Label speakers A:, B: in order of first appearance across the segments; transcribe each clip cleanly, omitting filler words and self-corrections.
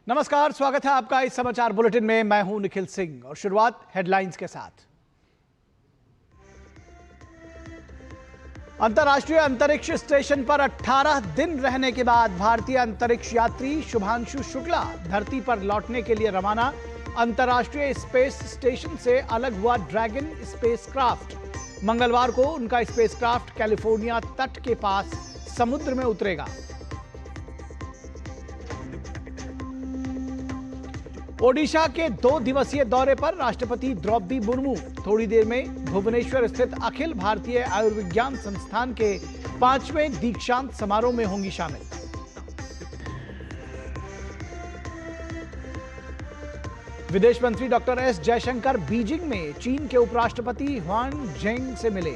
A: नमस्कार, स्वागत है आपका इस समाचार बुलेटिन में। मैं हूं निखिल सिंह और शुरुआत हेडलाइंस के साथ। अंतर्राष्ट्रीय अंतरिक्ष स्टेशन पर 18 दिन रहने के बाद भारतीय अंतरिक्ष यात्री शुभांशु शुक्ला धरती पर लौटने के लिए रवाना। अंतर्राष्ट्रीय स्पेस स्टेशन से अलग हुआ ड्रैगन स्पेसक्राफ्ट। मंगलवार को उनका स्पेसक्राफ्ट कैलिफोर्निया तट के पास समुद्र में उतरेगा। ओडिशा के 2 दिवसीय दौरे पर राष्ट्रपति द्रौपदी मुर्मू थोड़ी देर में भुवनेश्वर स्थित अखिल भारतीय आयुर्विज्ञान संस्थान के 5वें दीक्षांत समारोह में होंगी शामिल। विदेश मंत्री डॉक्टर एस जयशंकर बीजिंग में चीन के उपराष्ट्रपति हुआन झेंग से मिले।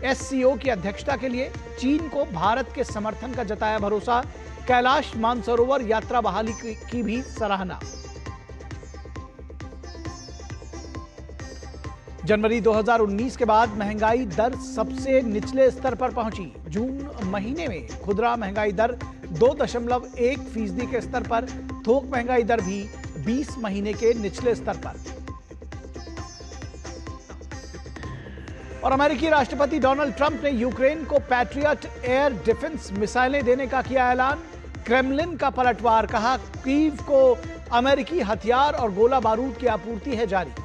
A: एससीओ की अध्यक्षता के लिए चीन को भारत के समर्थन का जताया भरोसा। कैलाश मानसरोवर यात्रा बहाली की भी सराहना। जनवरी 2019 के बाद महंगाई दर सबसे निचले स्तर पर पहुंची। जून महीने में खुदरा महंगाई दर 2.1% के स्तर पर, थोक महंगाई दर भी 20 महीने के निचले स्तर पर। और अमेरिकी राष्ट्रपति डोनाल्ड ट्रंप ने यूक्रेन को पैट्रियट एयर डिफेंस मिसाइलें देने का किया ऐलान। क्रेमलिन का पलटवार, कहा कीव को अमेरिकी हथियार और गोला बारूद की आपूर्ति है जारी।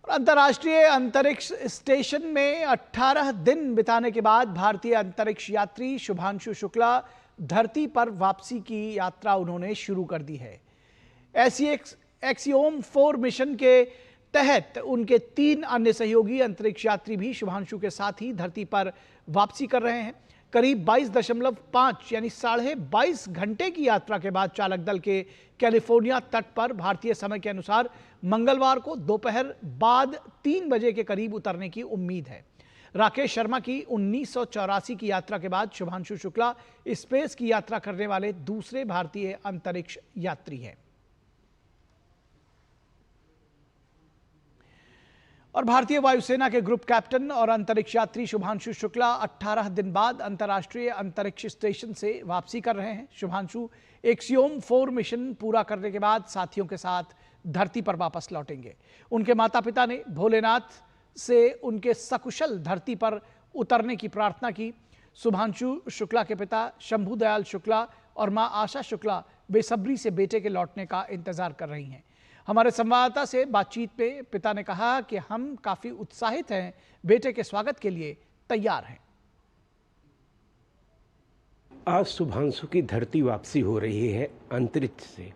A: अंतर्राष्ट्रीय अंतरिक्ष स्टेशन में 18 दिन बिताने के बाद भारतीय अंतरिक्ष यात्री शुभांशु शुक्ला धरती पर वापसी की यात्रा उन्होंने शुरू कर दी है। एक्सियोम 4 मिशन के तहत उनके 3 अन्य सहयोगी अंतरिक्ष यात्री भी शुभांशु के साथ ही धरती पर वापसी कर रहे हैं। करीब 22.5 यानी 22.5 घंटे की यात्रा के बाद चालक दल के कैलिफोर्निया तट पर भारतीय समय के अनुसार मंगलवार को दोपहर बाद 3 बजे के करीब उतरने की उम्मीद है। राकेश शर्मा की 1984 की यात्रा के बाद शुभांशु शुक्ला स्पेस की यात्रा करने वाले दूसरे भारतीय अंतरिक्ष यात्री हैं। और भारतीय वायुसेना के ग्रुप कैप्टन और अंतरिक्ष यात्री शुभांशु शुक्ला 18 दिन बाद अंतर्राष्ट्रीय अंतरिक्ष स्टेशन से वापसी कर रहे हैं। शुभांशु एक्सियोम 4 मिशन पूरा करने के बाद साथियों के साथ धरती पर वापस लौटेंगे। उनके माता पिता ने भोलेनाथ से उनके सकुशल धरती पर उतरने की प्रार्थना की। शुभांशु शुक्ला के पिता शंभू दयाल शुक्ला और मां आशा शुक्ला बेसब्री से बेटे के लौटने का इंतजार कर रही हैं। हमारे संवाददाता से बातचीत में पिता ने कहा कि हम काफी उत्साहित हैं, बेटे के स्वागत के लिए तैयार हैं।
B: आज शुभांशु की धरती वापसी हो रही है अंतरिक्ष से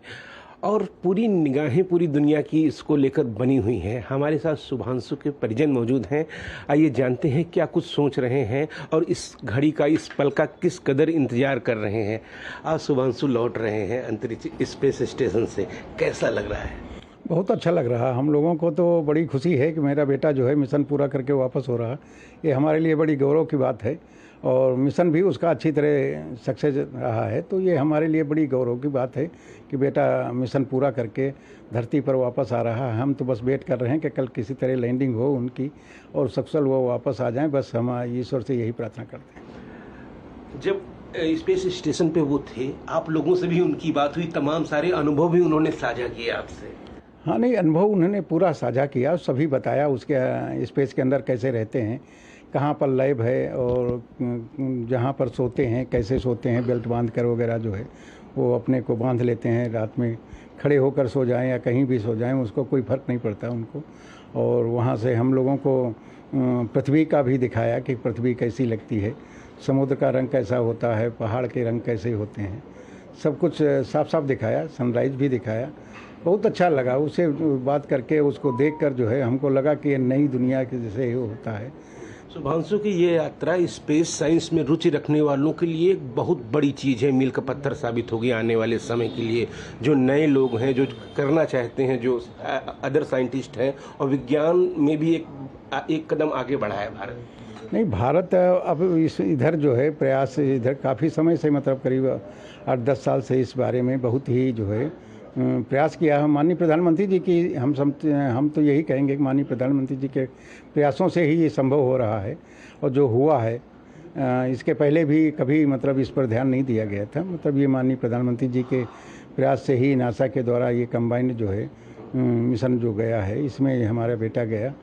B: और पूरी निगाहें पूरी दुनिया की इसको लेकर बनी हुई हैं। हमारे साथ शुभांशु के परिजन मौजूद हैं। आइए जानते हैं क्या कुछ सोच रहे हैं और इस घड़ी का, इस पल का किस कदर इंतजार कर रहे हैं। आज शुभांशु लौट रहे हैं अंतरिक्ष स्पेस स्टेशन से, कैसा लग रहा है?
C: बहुत अच्छा लग रहा है। हम लोगों को तो बड़ी खुशी है कि मेरा बेटा जो है मिशन पूरा करके वापस हो रहा। ये हमारे लिए बड़ी गौरव की बात है और मिशन भी उसका अच्छी तरह सक्सेस रहा है, तो ये हमारे लिए बड़ी गौरव की बात है कि बेटा मिशन पूरा करके धरती पर वापस आ रहा है। हम तो बस वेट कर रहे हैं कि कल किसी तरह लैंडिंग हो उनकी और सकुशल वो वापस आ जाएं। बस हम ईश्वर से यही प्रार्थना करते हैं।
B: जब स्पेस स्टेशन पे वो थे, आप लोगों से भी उनकी बात हुई, तमाम सारे अनुभव भी उन्होंने साझा किए आपसे?
C: हाँ, नहीं, अनुभव उन्होंने पूरा साझा किया, सभी बताया उसके स्पेस के अंदर कैसे रहते हैं, कहाँ पर लैब है और जहाँ पर सोते हैं कैसे सोते हैं, बेल्ट बांध कर वगैरह जो है वो अपने को बांध लेते हैं। रात में खड़े होकर सो जाएं या कहीं भी सो जाएं, उसको कोई फ़र्क नहीं पड़ता उनको। और वहाँ से हम लोगों को पृथ्वी का भी दिखाया कि पृथ्वी कैसी लगती है, समुद्र का रंग कैसा होता है, पहाड़ के रंग कैसे होते हैं, सब कुछ साफ साफ दिखाया। सनराइज़ भी दिखाया। बहुत अच्छा लगा उससे बात करके, उसको देखकर जो है हमको लगा कि ये नई दुनिया के जैसे ही होता है।
B: शुभांशु की ये यात्रा स्पेस साइंस में रुचि रखने वालों के लिए एक बहुत बड़ी चीज़ है, मील का पत्थर साबित होगी आने वाले समय के लिए। जो नए लोग हैं, जो करना चाहते हैं, जो अदर साइंटिस्ट हैं और विज्ञान में भी एक कदम आगे बढ़ा है भारत।
C: नहीं, भारत अब इधर जो है प्रयास इधर काफ़ी समय से, मतलब करीब 8-10 साल से इस बारे में बहुत ही जो है प्रयास किया है। माननीय प्रधानमंत्री जी की हम तो यही कहेंगे कि माननीय प्रधानमंत्री जी के प्रयासों से ही ये संभव हो रहा है। और जो हुआ है इसके पहले भी कभी मतलब इस पर ध्यान नहीं दिया गया था। मतलब ये माननीय प्रधानमंत्री जी के प्रयास से ही नासा के द्वारा ये कंबाइंड जो है मिशन जो गया है, इसमें हमारा बेटा गया,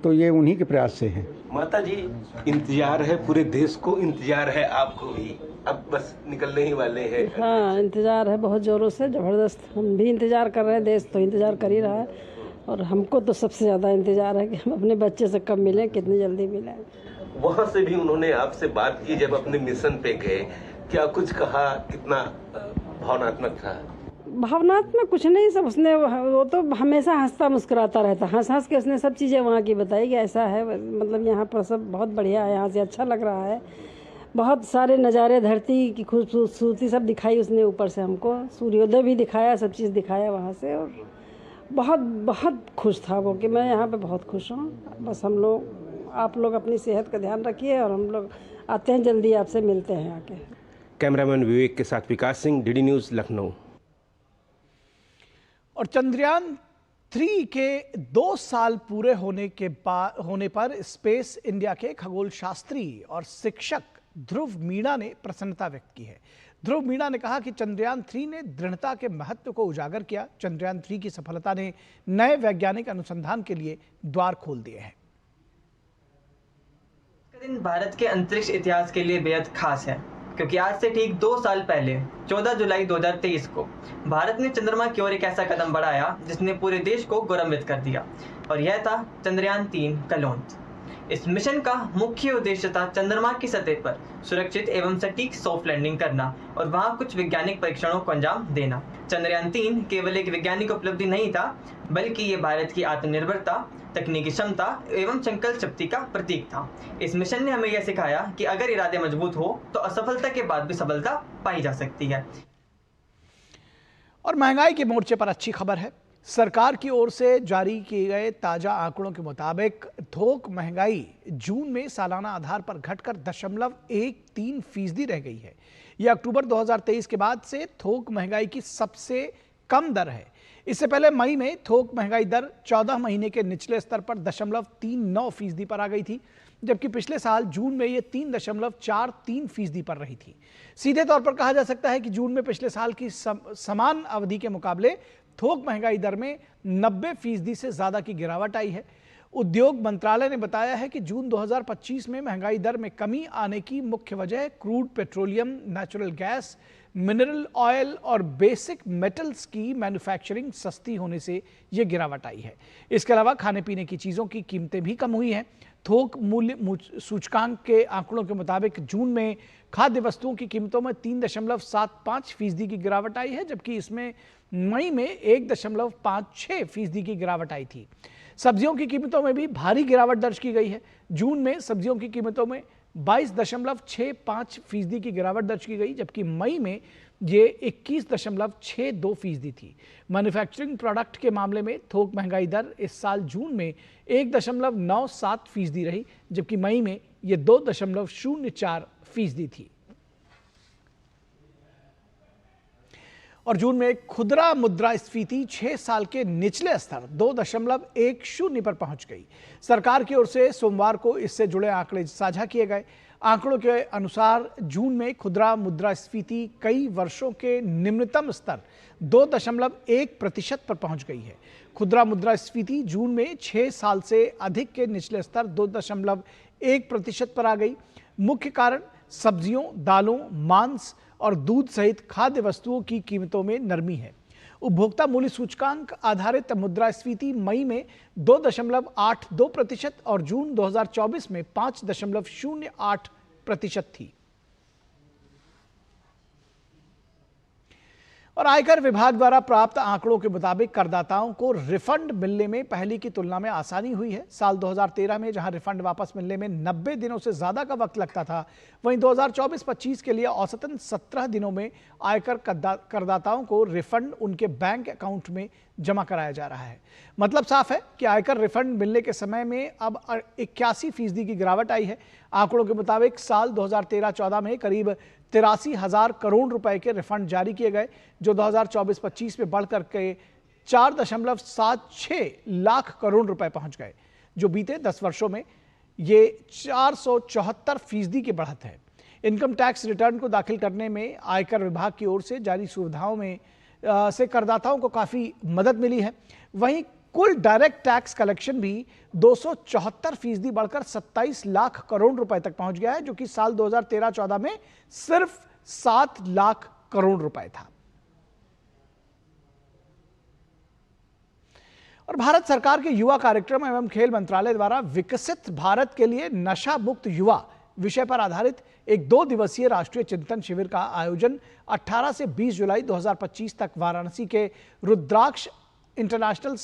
C: तो ये उन्हीं के प्रयास से है।
B: माता जी, इंतजार है, पूरे देश को इंतजार है, आपको भी अब बस निकलने ही वाले हैं।
D: हाँ, इंतजार है बहुत ज़ोरों से, ज़बरदस्त। हम भी इंतजार कर रहे हैं, देश तो इंतजार कर ही रहा है, और हमको तो सबसे ज़्यादा इंतजार है कि हम अपने बच्चे से कब मिलें, कितनी जल्दी मिलें।
B: वहाँ से भी उन्होंने आपसे बात की जब अपने मिशन पे गए, क्या कुछ कहा, कितना भावनात्मक था?
D: भावनात्मक कुछ नहीं, सब उसने, वो तो हमेशा हंसता मुस्कुराता रहता, हंस हंस के उसने सब चीज़ें वहाँ की बताई कि ऐसा है, मतलब यहाँ पर सब बहुत बढ़िया है, यहाँ से अच्छा लग रहा है। बहुत सारे नज़ारे, धरती की खूबसूरती सब दिखाई उसने ऊपर से हमको, सूर्योदय भी दिखाया, सब चीज़ दिखाया वहाँ से, और बहुत बहुत खुश था वो कि मैं यहाँ पे बहुत खुश हूँ। बस हम लोग, आप लोग अपनी सेहत का ध्यान रखिए, और हम लोग आते हैं जल्दी, आपसे मिलते हैं आके।
B: कैमरामैन विवेक के साथ विकास सिंह, डीडी न्यूज़, लखनऊ।
A: और चंद्रयान 3 के 2 साल पूरे होने पर स्पेस इंडिया के खगोल शास्त्री और शिक्षक ध्रुव मीणा ने प्रसन्नता व्यक्त की है। ध्रुव मीणा ने कहा कि चंद्रयान 3 ने दृढ़ता के महत्व को उजागर किया। चंद्रयान 3 की सफलता ने नए वैज्ञानिक अनुसंधान के लिए द्वार खोल दिए हैं।
E: दिन भारत के अंतरिक्ष इतिहास के लिए बेहद खास है, क्योंकि आज से ठीक 2 साल पहले 14 जुलाई 2023 को भारत ने चंद्रमा की ओर एक ऐसा कदम बढ़ाया जिसने पूरे देश को गौरवान्वित कर दिया, और यह था चंद्रयान 3 का लॉन्च। इस मिशन का मुख्य उद्देश्य था चंद्रमा की सतह पर सुरक्षित एवं सटीक सॉफ्ट लैंडिंग करना और वहां कुछ वैज्ञानिक परीक्षणों को अंजाम देना। चंद्रयान 3 केवल एक वैज्ञानिक उपलब्धि नहीं था, बल्कि ये भारत की आत्मनिर्भरता, तकनीकी क्षमता एवं संकल्प शक्ति का प्रतीक था। इस मिशन ने हमें यह सिखाया कि अगर इरादे मजबूत हो तो असफलता के बाद भी सफलता पाई जा सकती है।
A: और महंगाई के मोर्चे पर अच्छी खबर है। सरकार की ओर से जारी किए गए ताजा आंकड़ों के मुताबिक थोक महंगाई जून में सालाना आधार पर घटकर 0.13% रह गई है। यह अक्टूबर 2023 के बाद से थोक महंगाई की सबसे कम दर है। इससे पहले मई में थोक महंगाई दर 14 महीने के निचले स्तर पर 0.39% पर आ गई थी, जबकि पिछले साल जून में यह 3.43% पर रही थी। सीधे तौर पर कहा जा सकता है कि जून में पिछले साल की समान अवधि के मुकाबले थोक महंगाई दर में 90% से ज्यादा की गिरावट आई है। उद्योग मंत्रालय ने बताया है कि जून 2025 में महंगाई दर में कमी आने की मुख्य वजह crude petroleum, natural gas, mineral oil और बेसिक मेटल्स की मैन्युफैक्चरिंग सस्ती होने से यह गिरावट आई है। इसके अलावा खाने पीने की चीज़ों की कीमतें भी कम हुई हैं। थोक मूल्य सूचकांक के आंकड़ों के मुताबिक जून में खाद्य वस्तुओं की कीमतों में 3.75% की गिरावट आई है, जबकि इसमें मई में 1.56% की गिरावट आई थी। सब्जियों की कीमतों में भी भारी गिरावट दर्ज की गई है। जून में सब्जियों की कीमतों में 22.65% की गिरावट दर्ज की गई, जबकि मई में ये 21.62% थी। मैन्युफैक्चरिंग प्रोडक्ट के मामले में थोक महंगाई दर इस साल जून में 1.97% रही, जबकि मई में ये 2.04% थी। और जून में खुदरा मुद्रास्फीति 6 साल के निचले स्तर 2.10 पर पहुंच गई। सरकार की ओर से सोमवार को इससे जुड़े आंकड़े साझा किए गए। आंकड़ों के अनुसार जून में खुदरा मुद्रास्फीति कई वर्षों के निम्नतम स्तर 2.1% पर पहुंच गई है। खुदरा मुद्रास्फीति जून में 6 साल से अधिक के निचले स्तर 2.1% पर आ गई। मुख्य कारण सब्जियों, दालों, मांस और दूध सहित खाद्य वस्तुओं की कीमतों में नरमी है। उपभोक्ता मूल्य सूचकांक आधारित मुद्रास्फीति मई में 2.82% और जून 2024 में 5.08% थी। और आयकर विभाग द्वारा प्राप्त आंकड़ों के मुताबिक करदाताओं को रिफंड मिलने में पहले की तुलना में आसानी हुई है। साल 2013 में जहां रिफंड वापस मिलने में 90 दिनों से ज्यादा का वक्त लगता था, वहीं 2024-25 के लिए औसतन 17 दिनों में आयकर करदाताओं को रिफंड उनके बैंक अकाउंट में जमा कराया जा रहा है। मतलब साफ है कि आयकर रिफंड मिलने के समय में अब 81% की गिरावट आई है। आंकड़ों के मुताबिक साल 2013-14 में करीब 83,000 करोड़ रुपए के रिफंड जारी किए गए, जो 2024-25 में बढ़कर के 4.76 लाख करोड़ रुपए पहुंच गए, जो बीते 10 वर्षों में ये 474% की बढ़त है। इनकम टैक्स रिटर्न को दाखिल करने में आयकर विभाग की ओर से जारी सुविधाओं में से करदाताओं को काफ़ी मदद मिली है। वहीं कुल डायरेक्ट टैक्स कलेक्शन भी 274% बढ़कर 27 लाख करोड़ रुपए तक पहुंच गया है, जो कि साल 2013-14 में सिर्फ 7 लाख करोड़ रुपए था। और भारत सरकार के युवा कार्यक्रम एवं खेल मंत्रालय द्वारा विकसित भारत के लिए नशा मुक्त युवा विषय पर आधारित एक 2 दिवसीय राष्ट्रीय चिंतन शिविर का आयोजन 18 से 20 जुलाई 2025 तक वाराणसी के रुद्राक्ष इंटरनेशनल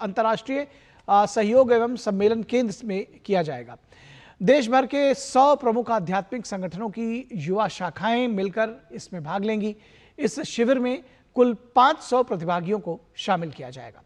A: अंतर्राष्ट्रीय सहयोग एवं सम्मेलन केंद्र में किया जाएगा। देश भर के 100 प्रमुख आध्यात्मिक संगठनों की युवा शाखाएं मिलकर इसमें भाग लेंगी। इस शिविर में कुल 500 प्रतिभागियों को शामिल किया जाएगा।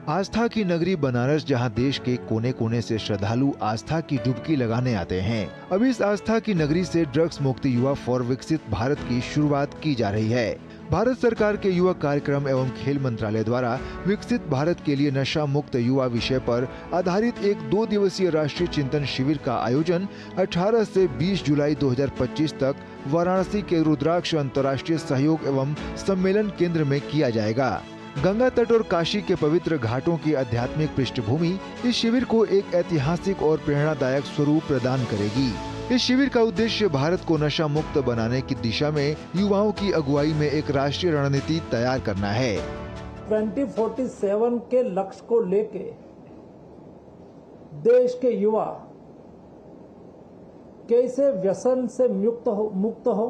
F: आस्था की नगरी बनारस, जहां देश के कोने कोने से श्रद्धालु आस्था की डुबकी लगाने आते हैं। अब इस आस्था की नगरी से ड्रग्स मुक्त युवा फॉर विकसित भारत की शुरुआत की जा रही है। भारत सरकार के युवा कार्यक्रम एवं खेल मंत्रालय द्वारा विकसित भारत के लिए नशा मुक्त युवा विषय पर आधारित एक 2 दिवसीय राष्ट्रीय चिंतन शिविर का आयोजन 18 से 20 जुलाई 2025 तक वाराणसी के रुद्राक्ष अंतर्राष्ट्रीय सहयोग एवं सम्मेलन केंद्र में किया जाएगा। गंगा तट और काशी के पवित्र घाटों की आध्यात्मिक पृष्ठभूमि इस शिविर को एक ऐतिहासिक और प्रेरणादायक स्वरूप प्रदान करेगी। इस शिविर का उद्देश्य भारत को नशा मुक्त बनाने की दिशा में युवाओं की अगुवाई में एक राष्ट्रीय रणनीति तैयार करना है।
G: 2047 के लक्ष्य को लेके देश के युवा कैसे व्यसन से मुक्त हो,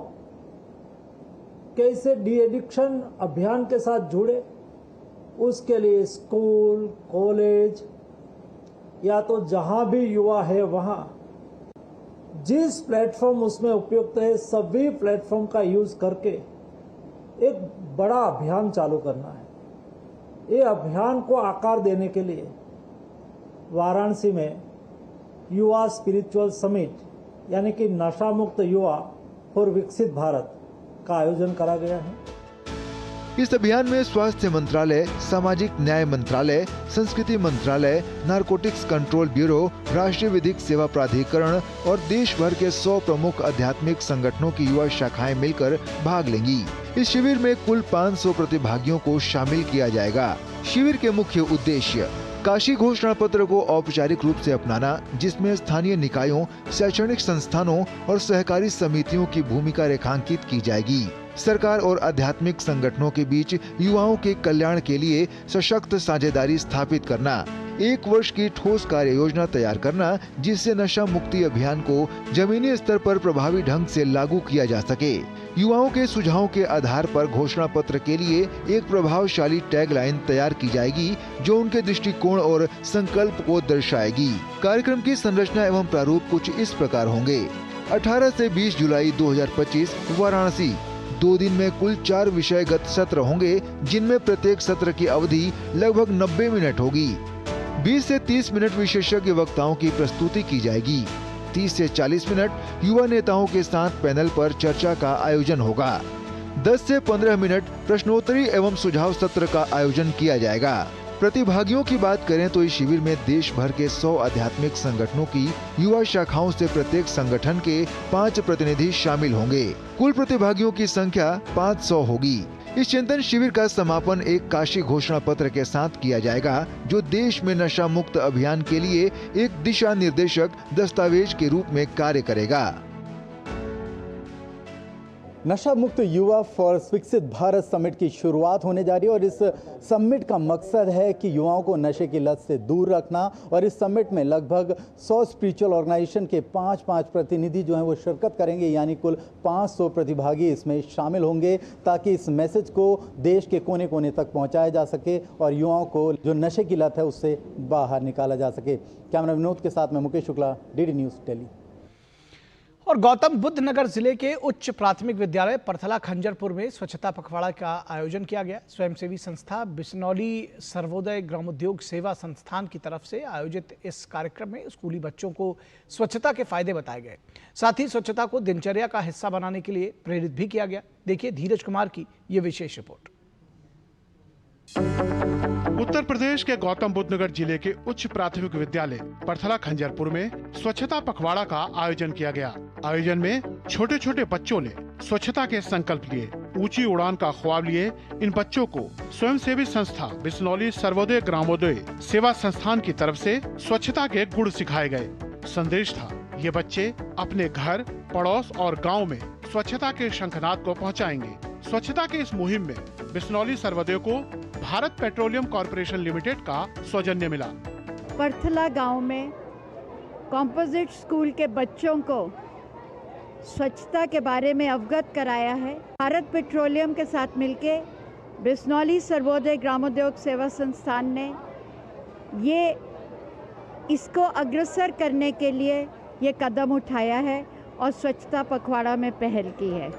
G: कैसे डी एडिक्शन अभियान के साथ जुड़े, उसके लिए स्कूल, कॉलेज या तो जहां भी युवा है वहां जिस प्लेटफॉर्म उसमें उपयुक्त है, सभी प्लेटफॉर्म का यूज करके एक बड़ा अभियान चालू करना है। ये अभियान को आकार देने के लिए वाराणसी में युवा स्पिरिचुअल समिट यानी कि नशा मुक्त युवा फॉर विकसित भारत का आयोजन करा गया है।
F: इस अभियान में स्वास्थ्य मंत्रालय, सामाजिक न्याय मंत्रालय, संस्कृति मंत्रालय, नारकोटिक्स कंट्रोल ब्यूरो, राष्ट्रीय विधिक सेवा प्राधिकरण और देश भर के 100 प्रमुख आध्यात्मिक संगठनों की युवा शाखाएं मिलकर भाग लेंगी। इस शिविर में कुल 500 प्रतिभागियों को शामिल किया जाएगा। शिविर के मुख्य उद्देश्य: काशी घोषणा पत्र को औपचारिक रूप से अपनाना, जिसमें स्थानीय निकायों, शैक्षणिक संस्थानों और सहकारी समितियों की भूमिका रेखांकित की जाएगी। सरकार और आध्यात्मिक संगठनों के बीच युवाओं के कल्याण के लिए सशक्त साझेदारी स्थापित करना, 1 वर्ष की ठोस कार्य योजना तैयार करना, जिससे नशा मुक्ति अभियान को जमीनी स्तर पर प्रभावी ढंग से लागू किया जा सके। युवाओं के सुझावों के आधार पर घोषणा पत्र के लिए एक प्रभावशाली टैगलाइन तैयार की जाएगी, जो उनके दृष्टिकोण और संकल्प को दर्शाएगी। कार्यक्रम की संरचना एवं प्रारूप कुछ इस प्रकार होंगे। 18 से 20 जुलाई 2025 वाराणसी। 2 दिन में कुल 4 विषयगत सत्र होंगे, जिनमें प्रत्येक सत्र की अवधि लगभग 90 मिनट होगी। 20 से 30 मिनट विशेषज्ञ वक्ताओं की प्रस्तुति की जाएगी। 30 से 40 मिनट युवा नेताओं के साथ पैनल पर चर्चा का आयोजन होगा। 10 से 15 मिनट प्रश्नोत्तरी एवं सुझाव सत्र का आयोजन किया जाएगा। प्रतिभागियों की बात करें तो इस शिविर में देश भर के 100 आध्यात्मिक संगठनों की युवा शाखाओं से प्रत्येक संगठन के 5 प्रतिनिधि शामिल होंगे। कुल प्रतिभागियों की संख्या 500 होगी। इस चिंतन शिविर का समापन एक काशी घोषणा पत्र के साथ किया जाएगा, जो देश में नशा मुक्त अभियान के लिए एक दिशा निर्देशक दस्तावेज के रूप में कार्य करेगा।
H: नशा मुक्त युवा फॉर विकसित भारत समिट की शुरुआत होने जा रही है और इस समिट का मकसद है कि युवाओं को नशे की लत से दूर रखना। और इस समिट में लगभग 100 स्पिरिचुअल ऑर्गेनाइजेशन के 5 प्रतिनिधि जो हैं वो शिरकत करेंगे, यानी कुल 500 प्रतिभागी इसमें शामिल होंगे, ताकि इस मैसेज को देश के कोने कोने तक पहुंचाया जा सके और युवाओं को जो नशे की लत है उससे बाहर निकाला जा सके। कैमरा विनोद के साथ मैं मुकेश शुक्ला, डीडी न्यूज़ दिल्ली।
A: और गौतम बुद्ध नगर जिले के उच्च प्राथमिक विद्यालय परथला खंजरपुर में स्वच्छता पखवाड़ा का आयोजन किया गया। स्वयंसेवी संस्था बिश्नौली सर्वोदय ग्रामोद्योग सेवा संस्थान की तरफ से आयोजित इस कार्यक्रम में स्कूली बच्चों को स्वच्छता के फायदे बताए गए। साथ ही स्वच्छता को दिनचर्या का हिस्सा बनाने के लिए प्रेरित भी किया गया। देखिए धीरज कुमार की ये विशेष रिपोर्ट।
I: उत्तर प्रदेश के गौतम बुद्ध नगर जिले के उच्च प्राथमिक विद्यालय परथला खंजरपुर में स्वच्छता पखवाड़ा का आयोजन किया गया। आयोजन में छोटे छोटे बच्चों ने स्वच्छता के संकल्प लिए। ऊंची उड़ान का ख्वाब लिए इन बच्चों को स्वयंसेवी संस्था बिश्नौली सर्वोदय ग्रामोदय सेवा संस्थान की तरफ से स्वच्छता के गुण सिखाए गए। संदेश था, ये बच्चे अपने घर, पड़ोस और गाँव में स्वच्छता के शंखनाद को पहुँचाएंगे। स्वच्छता के इस मुहिम में बिश्नौली सर्वोदय को भारत पेट्रोलियम कॉर्पोरेशन लिमिटेड का सौजन्य मिला।
J: परथला गांव में कॉम्पोजिट स्कूल के बच्चों को स्वच्छता के बारे में अवगत कराया है। भारत पेट्रोलियम के साथ मिलके बिश्नौली सर्वोदय ग्रामोद्योग सेवा संस्थान ने इसको अग्रसर करने के लिए ये कदम उठाया है और स्वच्छता पखवाड़ा में पहल की है।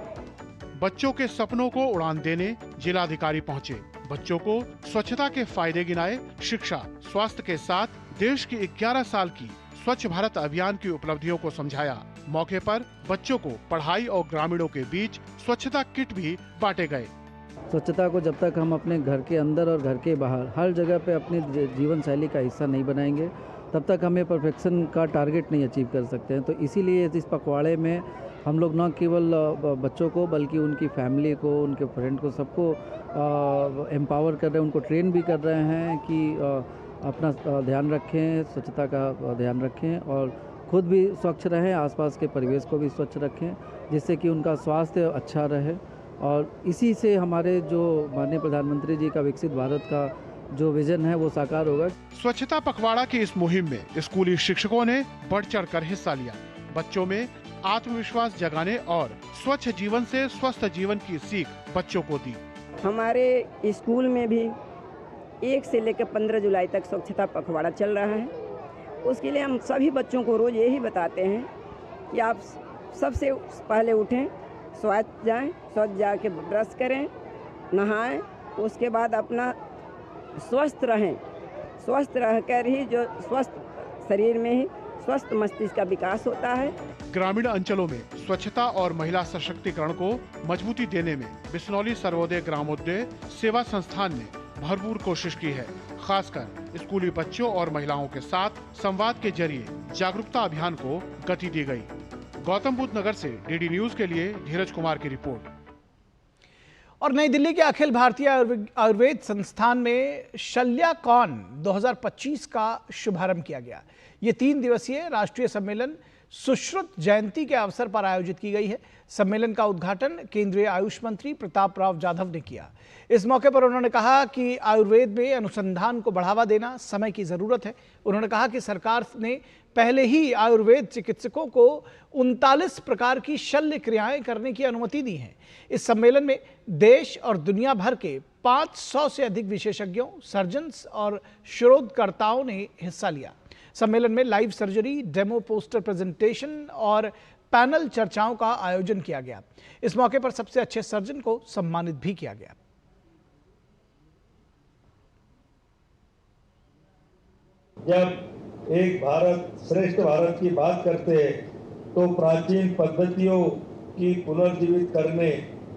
I: बच्चों के सपनों को उड़ान देने जिलाधिकारी पहुंचे। बच्चों को स्वच्छता के फायदे गिनाए। शिक्षा, स्वास्थ्य के साथ देश की 11 साल की स्वच्छ भारत अभियान की उपलब्धियों को समझाया। मौके पर बच्चों को पढ़ाई और ग्रामीणों के बीच स्वच्छता किट भी बांटे गए।
K: स्वच्छता को जब तक हम अपने घर के अंदर और घर के बाहर हर जगह पे अपनी जीवन शैली का हिस्सा नहीं बनाएंगे, तब तक हमें परफेक्शन का टारगेट नहीं अचीव कर सकते हैं। तो इसीलिए इस पखवाड़े में हम लोग न केवल बच्चों को बल्कि उनकी फैमिली को, उनके फ्रेंड को, सबको एम्पावर कर रहे हैं, उनको ट्रेन भी कर रहे हैं कि अपना ध्यान रखें, स्वच्छता का ध्यान रखें और खुद भी स्वच्छ रहें, आसपास के परिवेश को भी स्वच्छ रखें, जिससे कि उनका स्वास्थ्य अच्छा रहे। और इसी से हमारे जो माननीय प्रधानमंत्री जी का विकसित भारत का जो विजन है वो साकार होगा।
I: स्वच्छता पखवाड़ा की इस मुहिम में स्कूली शिक्षकों ने बढ़ चढ़कर हिस्सा लिया। बच्चों में आत्मविश्वास जगाने और स्वच्छ जीवन से स्वस्थ जीवन की सीख बच्चों को दी।
L: हमारे स्कूल में भी 1 से लेकर 15 जुलाई तक स्वच्छता पखवाड़ा चल रहा है। उसके लिए हम सभी बच्चों को रोज यही बताते हैं कि आप सबसे पहले उठें, स्वच्छ जाएं, स्वच्छ जाके ब्रश करें, नहाएं, उसके बाद अपना स्वस्थ रहें। स्वस्थ रहकर ही जो स्वस्थ शरीर में ही स्वस्थ मस्तिष्क का विकास होता है।
I: ग्रामीण अंचलों में स्वच्छता और महिला सशक्तिकरण को मजबूती देने में बिश्नौली सर्वोदय ग्रामोदय सेवा संस्थान ने भरपूर कोशिश की है। खासकर स्कूली बच्चों और महिलाओं के साथ संवाद के जरिए जागरूकता अभियान को गति दी गई। गौतम बुद्ध नगर से डीडी न्यूज के लिए धीरज कुमार की रिपोर्ट।
A: और नई दिल्ली के अखिल भारतीय आयुर्वेद संस्थान में शल्याकॉन 2025 का शुभारंभ किया गया। ये 3 दिवसीय राष्ट्रीय सम्मेलन सुश्रुत जयंती के अवसर पर आयोजित की गई है। सम्मेलन का उद्घाटन केंद्रीय आयुष मंत्री प्रताप राव जाधव ने किया। इस मौके पर उन्होंने कहा कि आयुर्वेद में अनुसंधान को बढ़ावा देना समय की जरूरत है। उन्होंने कहा कि सरकार ने पहले ही आयुर्वेद चिकित्सकों को 39 प्रकार की शल्य क्रियाएं करने की अनुमति दी है। इस सम्मेलन में देश और दुनिया भर के 500 से अधिक विशेषज्ञों, सर्जन्स और शोधकर्ताओं ने हिस्सा लिया। सम्मेलन में live surgery, demo poster presentation और पैनल चर्चाओं का आयोजन किया गया। इस मौके पर सबसे अच्छे सर्जन को सम्मानित भी किया गया।
M: जब एक भारत श्रेष्ठ भारत की बात करते हैं तो प्राचीन पद्धतियों की पुनर्जीवित करने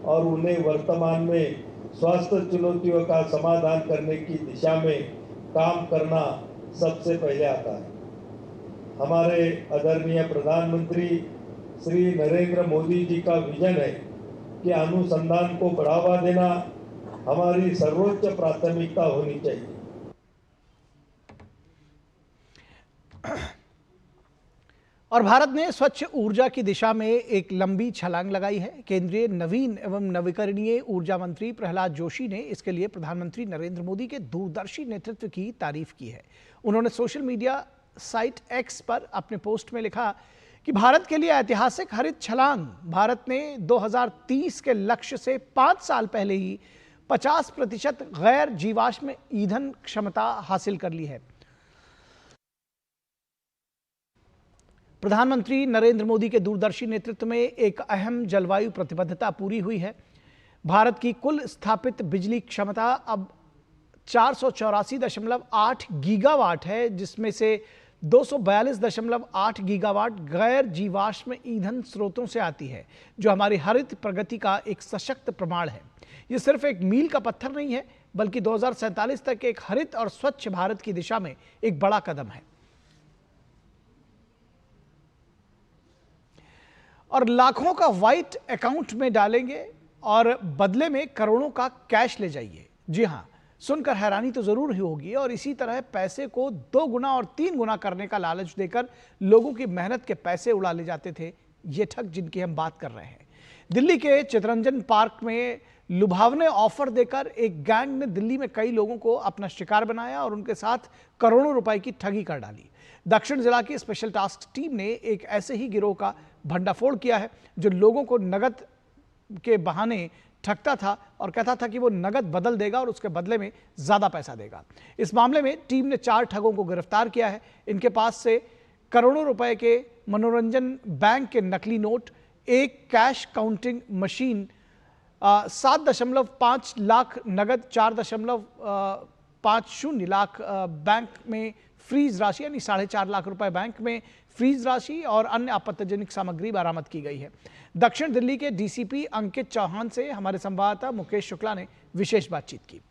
M: और उन्हें वर्तमान में स्वास्थ्य चुनौतियों का समाधान करने की दिशा में काम करना सबसे पहले आता है। हमारे आदरणीय प्रधानमंत्री श्री नरेंद्र मोदी जी का विजन है कि अनुसंधान को बढ़ावा देना हमारी सर्वोच्च प्राथमिकता होनी चाहिए।
A: और भारत ने स्वच्छ ऊर्जा की दिशा में एक लंबी छलांग लगाई है। केंद्रीय नवीन एवं नवीकरणीय ऊर्जा मंत्री प्रहलाद जोशी ने इसके लिए प्रधानमंत्री नरेंद्र मोदी के दूरदर्शी नेतृत्व की तारीफ की है। उन्होंने सोशल मीडिया साइट एक्स पर अपने पोस्ट में लिखा कि भारत के लिए ऐतिहासिक हरित छलांग। भारत ने 2030 के लक्ष्य से 5 साल पहले ही 50% गैर जीवाश्म ईंधन क्षमता हासिल कर ली है। प्रधानमंत्री नरेंद्र मोदी के दूरदर्शी नेतृत्व में एक अहम जलवायु प्रतिबद्धता पूरी हुई है। भारत की कुल स्थापित बिजली क्षमता अब 484.8 गीगावाट है, जिसमें से 242.8 गीगावाट गैर जीवाश्म ईंधन स्रोतों से आती है, जो हमारी हरित प्रगति का एक सशक्त प्रमाण है। ये सिर्फ एक मील का पत्थर नहीं है, बल्कि 2047 तक एक हरित और स्वच्छ भारत की दिशा में एक बड़ा कदम है। और लाखों का व्हाइट अकाउंट में डालेंगे और बदले में करोड़ों का कैश ले जाइए। जी हां, सुनकर हैरानी तो जरूर ही होगी। और इसी तरह पैसे को 2 गुना और 3 गुना करने का लालच देकर लोगों की मेहनत के पैसे उड़ा ले जाते थे ये ठग जिनकी हम बात कर रहे हैं। दिल्ली के चितरंजन पार्क में लुभावने ऑफर देकर एक गैंग ने दिल्ली में कई लोगों को अपना शिकार बनाया और उनके साथ करोड़ों रुपए की ठगी कर डाली। दक्षिण जिला की स्पेशल टास्क टीम ने एक ऐसे ही गिरोह का भंडाफोड़ किया है, जो लोगों को नगद के बहाने ठगता था और कहता था कि वो नगद बदल देगा और उसके बदले में ज्यादा पैसा देगा। इस मामले में टीम ने 4 ठगों को गिरफ्तार किया है। इनके पास से करोड़ों रुपए के मनोरंजन बैंक के नकली नोट, एक कैश काउंटिंग मशीन, 7.5 लाख नगद, 4.50 लाख बैंक में फ्रीज राशि यानी 4.5 लाख रुपए बैंक में फ्रीज राशि और अन्य आपत्तिजनक सामग्री बरामद की गई है। दक्षिण दिल्ली के डीसीपी अंकित चौहान से हमारे संवाददाता मुकेश शुक्ला ने विशेष बातचीत की।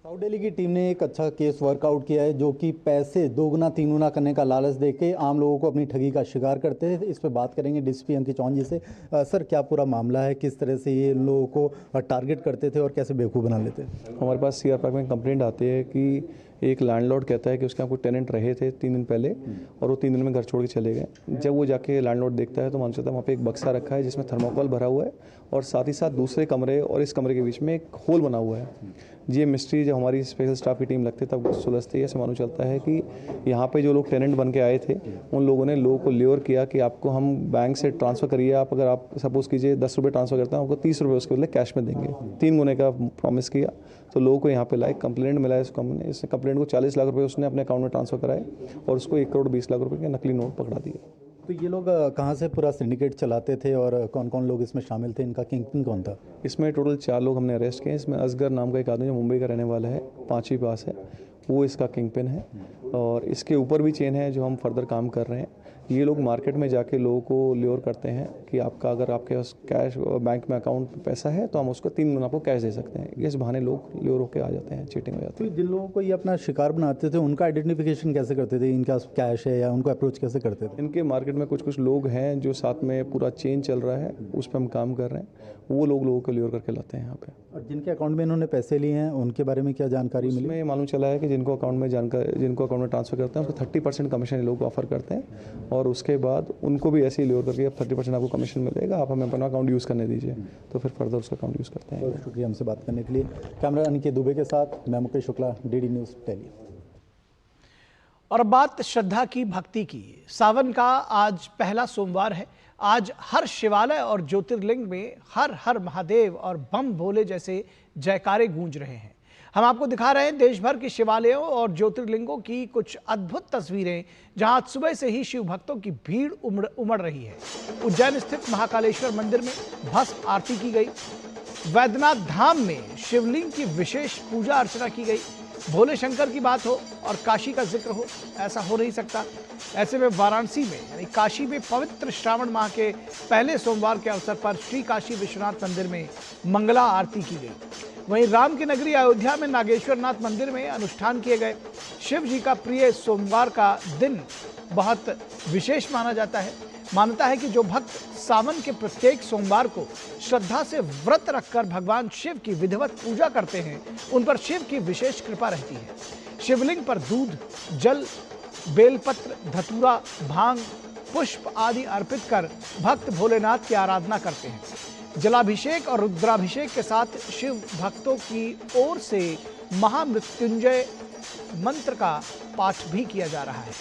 H: साउथ दिल्ली की टीम ने एक अच्छा केस वर्कआउट किया है, जो कि पैसे 2 गुना 3 गुना करने का लालच देके आम लोगों को अपनी ठगी का शिकार करते हैं। इस पर बात करेंगे डीसीपी अंकित चौहान जी से। सर, क्या पूरा मामला है, किस तरह से ये लोगों को टारगेट करते थे और कैसे बेवकूफ़ बना लेते थे?
N: हमारे पास सीआर पार्क में कंप्लेंट आती है कि एक लैंडलॉर्ड कहता है कि उसके यहाँ कोई टेनेंट रहे थे 3 दिन पहले और वो 3 दिन में घर छोड़ के चले गए। जब वो जाके लैंडलॉर्ड देखता है तो मालूम चलता है वहाँ पे एक बक्सा रखा है जिसमें थर्मोकोल भरा हुआ है और साथ ही साथ दूसरे कमरे और इस कमरे के बीच में एक होल बना हुआ है। ये मिस्ट्री जब हमारी स्पेशल स्टाफ की टीम लगती है तब सुलझती है। ऐसे मालूम चलता है कि यहाँ पे जो लोग टेनेंट बन के आए थे उन लोगों ने लोगों को ल्योर किया कि आपको हम बैंक से ट्रांसफ़र करिए, आप अगर आप सपोज़ कीजिए 10 रुपये ट्रांसफ़र करते हैं, आपको 30 रुपये उसके बदले कैश में देंगे। 3 गुने का प्रॉमिस किया तो लोगों को यहाँ पे लाए। कंप्लेंट मिला इस कंपनी ने, इस कंप्लेंट को 40 लाख रुपये उसने अपने अकाउंट में ट्रांसफ़र कराए और उसको 1 करोड़ 20 लाख रुपये के नकली नोट पकड़ा दिए।
H: तो ये लोग कहाँ से पूरा सिंडिकेट चलाते थे और कौन कौन लोग इसमें शामिल थे? इनका किंगपिन कौन था?
N: इसमें टोटल 4 लोग हमने अरेस्ट किए। इसमें असगर नाम का एक आदमी जो मुंबई का रहने वाला है, 5 ही पास है, वो इसका किंगपिन है और इसके ऊपर भी चेन है जो हम फर्दर काम कर रहे हैं। ये लोग मार्केट में जाके लोगों को ल्योर करते हैं कि आपका अगर आपके पास कैश बैंक में अकाउंट में पैसा है तो हम उसको 3 गुना आपको कैश दे सकते हैं। इस बहाने लोग ल्योर होकर आ जाते हैं, चीटिंग हो जाती है।
H: तो जिन लोगों को ये अपना शिकार बनाते थे उनका आइडेंटिफिकेशन कैसे करते थे? इनका कैश है या उनको अप्रोच कैसे करते थे?
N: इनके मार्केट में कुछ लोग हैं जो साथ में पूरा चेन चल रहा है, उस पर हम काम कर रहे हैं। वो लोगों को ल्योर करके लाते हैं यहाँ पे।
H: और जिनके अकाउंट में इन्होंने पैसे लिए हैं उनके बारे में क्या जानकारी मिली?
N: इसमें मालूम चला है कि जिनको अकाउंट में ट्रांसफ़र करते हैं उसको 30% कमीशन लोग ऑफर करते हैं और उसके बाद उनको भी ऐसे ही ल्योर करके अब 30% आपको कमीशन मिलेगा, आप हमें अपना अकाउंट यूज़ करने दीजिए, तो फिर फर्दर उसका अकाउंट यूज़ करते हैं।
H: बहुत शुक्रिया हमसे बात करने के लिए। कैमरा अनिकेत दुबे के साथ मैं मुकेश शुक्ला, डीडी न्यूज़ दिल्ली।
A: और अब बात श्रद्धा की, भक्ति की। सावन का आज पहला सोमवार है। आज हर शिवालय और ज्योतिर्लिंग में हर हर महादेव और बम भोले जैसे जयकारे गूंज रहे हैं। हम आपको दिखा रहे हैं देश भर के शिवालयों और ज्योतिर्लिंगों की कुछ अद्भुत तस्वीरें, जहां आज सुबह से ही शिव भक्तों की भीड़ उमड़ रही है। उज्जैन स्थित महाकालेश्वर मंदिर में भस्म आरती की गई। वैद्यनाथ धाम में शिवलिंग की विशेष पूजा अर्चना की गई। भोले शंकर की बात हो और काशी का जिक्र हो, ऐसा हो नहीं सकता। ऐसे में वाराणसी में यानी काशी में पवित्र श्रावण माह के पहले सोमवार के अवसर पर श्री काशी विश्वनाथ मंदिर में मंगला आरती की गई। वहीं राम की नगरी अयोध्या में नागेश्वर नाथ मंदिर में अनुष्ठान किए गए। शिव जी का प्रिय सोमवार का दिन बहुत विशेष माना जाता है। मानता है कि जो भक्त सावन के प्रत्येक सोमवार को श्रद्धा से व्रत रखकर भगवान शिव की विधिवत पूजा करते हैं, उन पर शिव की विशेष कृपा रहती है। शिवलिंग पर दूध, जल, बेलपत्र, धतूरा, भांग, पुष्प आदि अर्पित कर भक्त भोलेनाथ की आराधना करते हैं। जलाभिषेक और रुद्राभिषेक के साथ शिव भक्तों की ओर से महामृत्युंजय मंत्र का पाठ भी किया जा रहा है।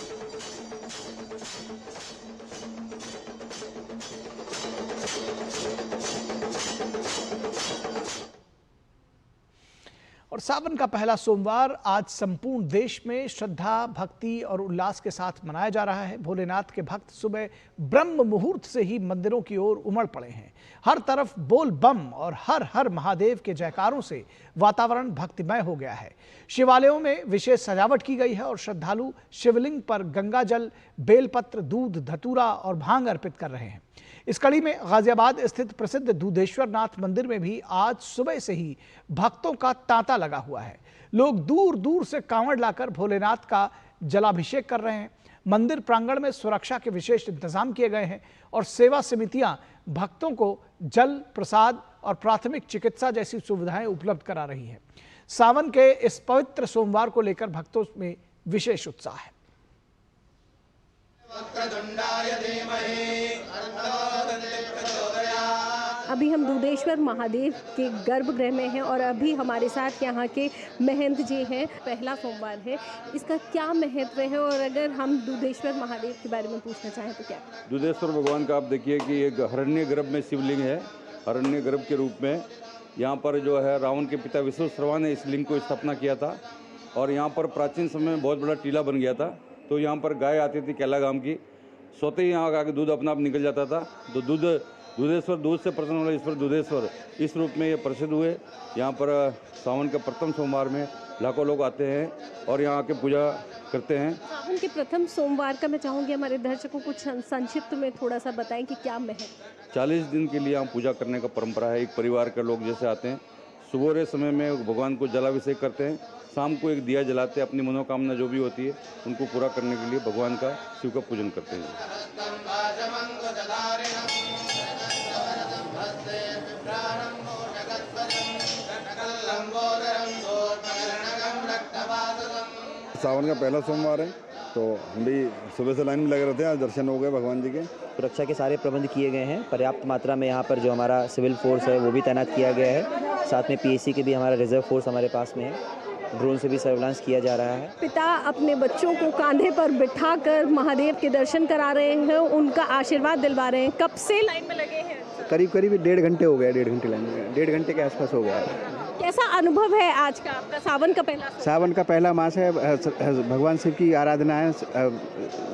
A: और सावन का पहला सोमवार आज संपूर्ण देश में श्रद्धा, भक्ति और उल्लास के साथ मनाया जा रहा है। भोलेनाथ के भक्त सुबह ब्रह्म मुहूर्त से ही मंदिरों की ओर उमड़ पड़े हैं। हर तरफ बोल बम और हर हर महादेव के जयकारों से वातावरण भक्तिमय हो गया है। शिवालयों में विशेष सजावट की गई है और श्रद्धालु शिवलिंग पर गंगा जल, बेलपत्र, दूध, धतूरा और भांग अर्पित कर रहे हैं। इस कड़ी में गाजियाबाद स्थित प्रसिद्ध दूधेश्वर नाथ मंदिर में भी आज सुबह से ही भक्तों का तांता लगा हुआ है। लोग दूर दूर से कांवड़ लाकर भोलेनाथ का जलाभिषेक कर रहे हैं। मंदिर प्रांगण में सुरक्षा के विशेष इंतजाम किए गए हैं और सेवा समितियां भक्तों को जल, प्रसाद और प्राथमिक चिकित्सा जैसी सुविधाएं उपलब्ध करा रही हैं। सावन के इस पवित्र सोमवार को लेकर भक्तों में विशेष उत्साह है।
O: अभी हम दूधेश्वर महादेव के गर्भगृह में हैं और अभी हमारे साथ यहाँ के महंत जी हैं। पहला सोमवार है, इसका क्या महत्व है और अगर हम दूधेश्वर महादेव के बारे में पूछना चाहें तो क्या?
P: दूधेश्वर भगवान का आप देखिए कि एक हिरण्य गर्भ में शिवलिंग है। हिरण्य गर्भ के रूप में यहाँ पर जो है रावण के पिता विश्वश्रवा ने इस लिंग को स्थापना किया था और यहाँ पर प्राचीन समय में बहुत बड़ा टीला बन गया था। तो यहाँ पर गाय आती थी कैला गांव की, सोते ही यहाँ आके दूध अपना आप निकल जाता था। तो दूधेश्वर, दूध से प्रसन्न वाला ईश्वर दूधेश्वर, इस रूप में ये प्रसिद्ध हुए। यहाँ पर सावन के प्रथम सोमवार में लाखों लोग आते हैं और यहाँ आके पूजा करते हैं।
O: सावन के प्रथम सोमवार का मैं चाहूँगी हमारे दर्शकों को संक्षिप्त में थोड़ा सा बताएं कि क्या महत्व।
P: 40 दिन के लिए यहाँ पूजा करने का परंपरा है। एक परिवार के लोग जैसे आते हैं, सुबह समय में भगवान को जलाभिषेक करते हैं, शाम को एक दिया जलाते हैं, अपनी मनोकामना जो भी होती है उनको पूरा करने के लिए भगवान का, शिव का पूजन करते हैं।
Q: सावन का पहला सोमवार है तो हम भी सुबह से लाइन में लगे रहते हैं। आज दर्शन हो गए भगवान जी के।
R: सुरक्षा के सारे प्रबंध किए गए हैं। पर्याप्त मात्रा में यहाँ पर जो हमारा सिविल फोर्स है वो भी तैनात किया गया है। साथ में पीएसी के भी हमारा रिजर्व फोर्स हमारे पास में है। ड्रोन से भी सर्विलांस किया जा रहा है।
O: पिता अपने बच्चों को कांधे पर बिठाकर महादेव के दर्शन करा रहे हैं, उनका आशीर्वाद दिलवा रहे हैं। कब से लाइन में लगे हैं?
S: करीब 1.5 घंटे हो गया। 1.5 घंटे लाइन में, 1.5 घंटे के आसपास हो गया है।
O: कैसा अनुभव है आज का आपका? सावन का पहला
S: मास है। भगवान शिव की आराधना है,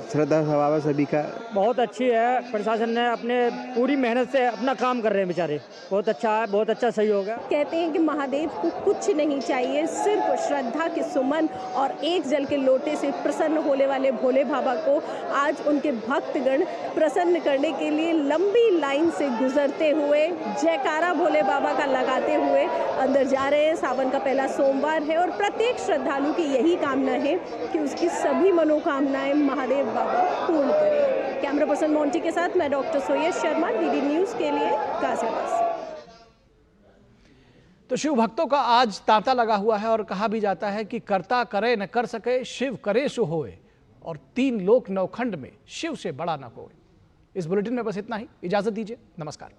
S: श्रद्धा स्वभाव सभी का
T: बहुत अच्छी है। प्रशासन ने अपने पूरी मेहनत से अपना काम कर रहे हैं बेचारे। बहुत अच्छा है, बहुत अच्छा सहयोग है।
O: कहते हैं कि महादेव को कुछ नहीं चाहिए, सिर्फ श्रद्धा के सुमन और एक जल के लोटे से प्रसन्न होने वाले भोले बाबा को आज उनके भक्तगण प्रसन्न करने के लिए लंबी लाइन से गुजरते हुए जयकारा भोले बाबा का लगाते हुए अंदर जा रहे हैं। सावन का पहला सोमवार है और प्रत्येक श्रद्धालु की यही कामना है कि उसकी सभी मनोकामनाएं महादेव बाबा पूर्ण करें। कैमरा पर्सन मोंटी के साथ मैं डॉक्टर सोयश शर्मा, डीडी न्यूज के लिए गाजियाबाद।
A: तो शिव भक्तों का आज तांता लगा हुआ है और कहा भी जाता है कि करता करे न कर सके, शिव करे सो होए, और 3 लोक नवखंड में शिव से बड़ा न कोई। इस बुलेटिन में बस इतना ही। इजाजत दीजिए, नमस्कार।